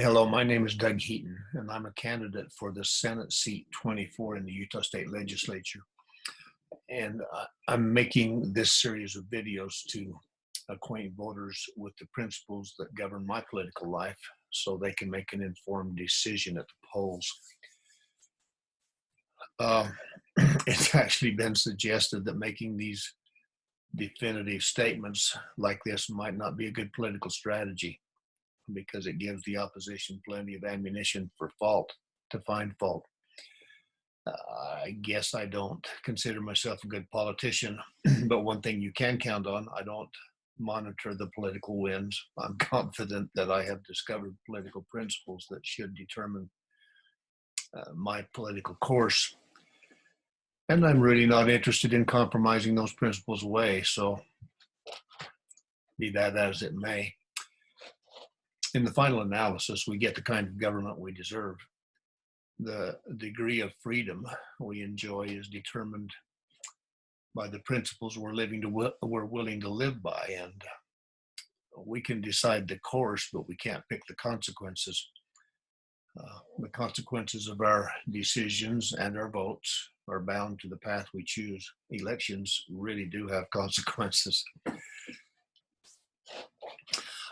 Hello, my name is Doug Heaton, and I'm a candidate for the Senate seat 24 in the Utah State Legislature. And I'm making this series of videos to acquaint voters with the principles that govern my political life so they can make an informed decision at the polls. It's actually been suggested that making these definitive statements like this might not be a good political strategy, because it gives the opposition plenty of ammunition for fault, to find fault. I guess I don't consider myself a good politician, but one thing you can count on, I don't monitor the political winds. I'm confident that I have discovered political principles that should determine my political course. And I'm really not interested in compromising those principles away, so be that as it may. In the final analysis, we get the kind of government we deserve. The degree of freedom we enjoy is determined by the principles we're willing to live by, and we can decide the course, but we can't pick the consequences. The consequences of our decisions and our votes are bound to the path we choose. Elections really do have consequences.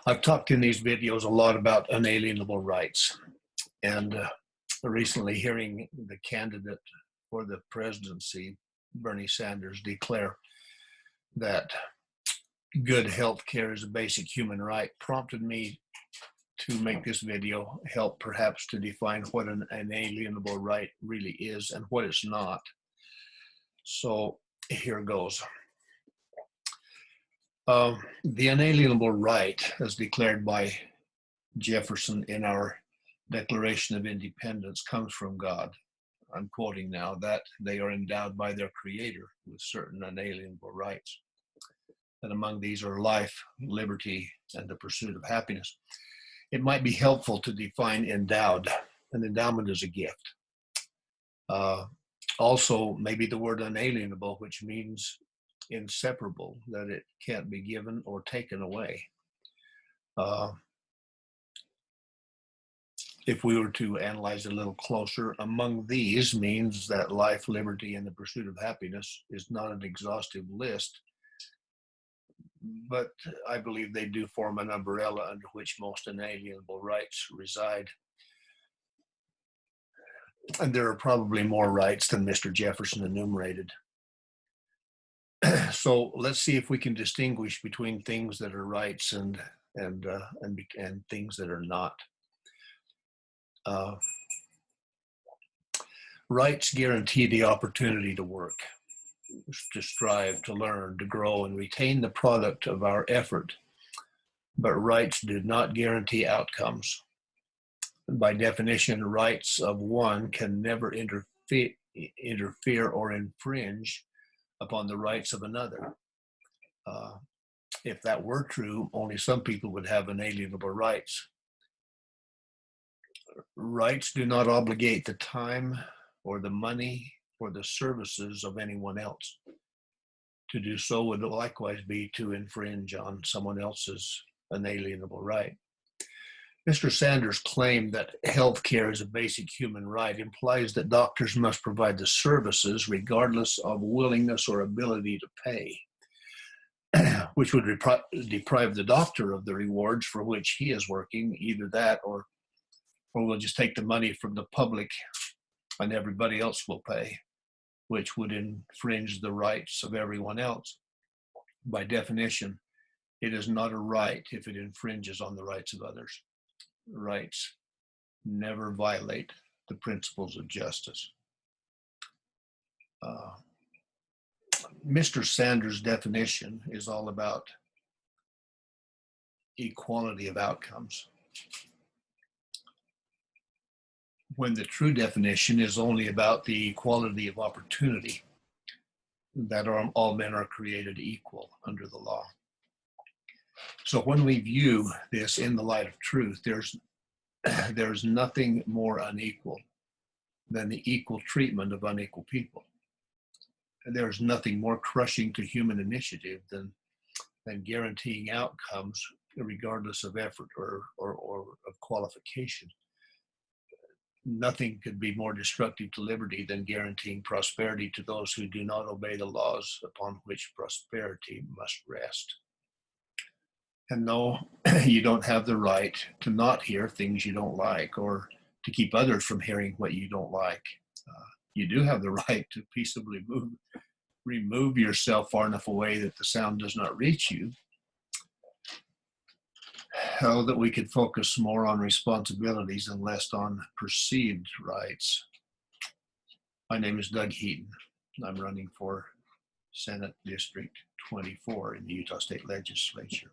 I've talked in these videos a lot about unalienable rights, and recently hearing the candidate for the presidency, Bernie Sanders, declare that good health care is a basic human right prompted me to make this video, help perhaps to define what an unalienable right really is and what it's not. So here goes. The unalienable right, as declared by Jefferson in our Declaration of Independence, comes from God. I'm quoting now, that they are endowed by their Creator with certain unalienable rights. And among these are life, liberty, and the pursuit of happiness. It might be helpful to define endowed. An endowment is a gift. Also, maybe the word unalienable, which means inseparable, that it can't be given or taken away. If we were to analyze a little closer, among these means that life, liberty, and the pursuit of happiness is not an exhaustive list, but I believe they do form an umbrella under which most unalienable rights reside. And there are probably more rights than Mr. Jefferson enumerated. So let's see if we can distinguish between things that are rights and things that are not. Rights guarantee the opportunity to work, to strive, to learn, to grow, and retain the product of our effort. But rights do not guarantee outcomes. By definition, rights of one can never interfere or infringe upon the rights of another. If that were true, only some people would have unalienable rights. Rights do not obligate the time or the money or the services of anyone else. To do so would likewise be to infringe on someone else's unalienable right. Mr. Sanders' claim that health care is a basic human right implies that doctors must provide the services regardless of willingness or ability to pay, which would deprive the doctor of the rewards for which he is working. Either that or we'll just take the money from the public and everybody else will pay, which would infringe the rights of everyone else. By definition, it is not a right if it infringes on the rights of others. Rights never violate the principles of justice. Mr. Sanders' definition is all about equality of outcomes, when the true definition is only about the equality of opportunity, that all men are created equal under the law. So when we view this in the light of truth, there's nothing more unequal than the equal treatment of unequal people. And there's nothing more crushing to human initiative than guaranteeing outcomes regardless of effort or of qualification. Nothing could be more destructive to liberty than guaranteeing prosperity to those who do not obey the laws upon which prosperity must rest. And no, you don't have the right to not hear things you don't like, or to keep others from hearing what you don't like. You do have the right to peaceably remove yourself far enough away that the sound does not reach you, so that we could focus more on responsibilities and less on perceived rights. My name is Doug Heaton. I'm running for Senate District 24 in the Utah State Legislature.